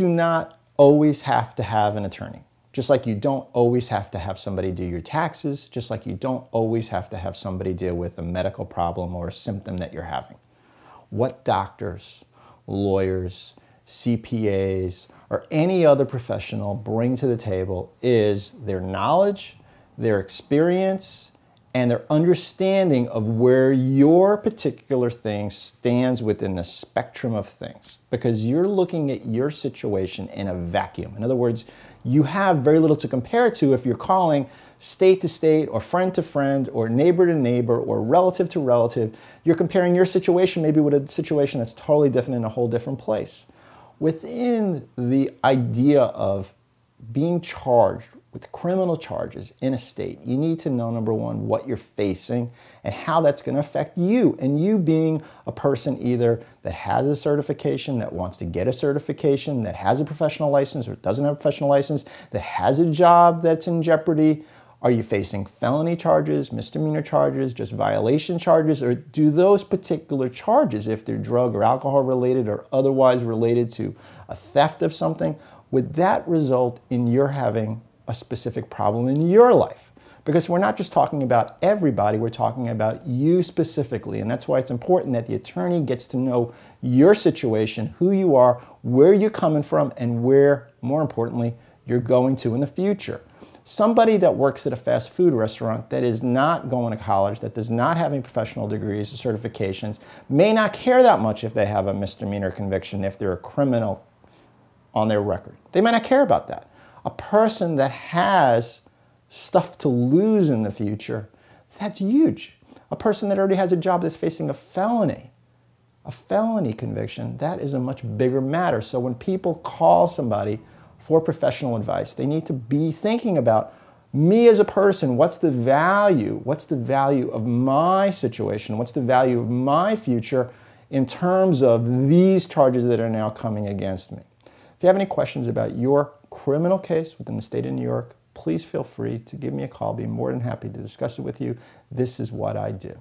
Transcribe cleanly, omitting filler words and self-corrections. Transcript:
do not always have to have an attorney. Just like you don't always have to have somebody do your taxes, just like you don't always have to have somebody deal with a medical problem or a symptom that you're having. What doctors, lawyers, CPAs, or any other professional bring to the table is their knowledge, their experience, and their understanding of where your particular thing stands within the spectrum of things. Because you're looking at your situation in a vacuum. In other words, you have very little to compare it to if you're calling state to state or friend to friend or neighbor to neighbor or relative to relative. You're comparing your situation maybe with a situation that's totally different in a whole different place. Within the idea of being charged with criminal charges in a state, you need to know, number one, what you're facing and how that's going to affect you. And you being a person either that has a certification, that wants to get a certification, that has a professional license or doesn't have a professional license, that has a job that's in jeopardy. Are you facing felony charges, misdemeanor charges, just violation charges, or do those particular charges, if they're drug or alcohol related or otherwise related to a theft of something, would that result in your having a specific problem in your life? Because we're not just talking about everybody, we're talking about you specifically. And that's why it's important that the attorney gets to know your situation, who you are, where you're coming from, and where, more importantly, you're going to in the future. Somebody that works at a fast food restaurant that is not going to college, that does not have any professional degrees or certifications, may not care that much if they have a misdemeanor conviction, if they're a criminal on their record. They might not care about that. A person that has stuff to lose in the future, that's huge. A person that already has a job that's facing a felony conviction, that is a much bigger matter. So when people call somebody for professional advice, they need to be thinking about me as a person. What's the value? What's the value of my situation? What's the value of my future in terms of these charges that are now coming against me? If you have any questions about your criminal case within the state of New York, please feel free to give me a call. I'll be more than happy to discuss it with you. This is what I do.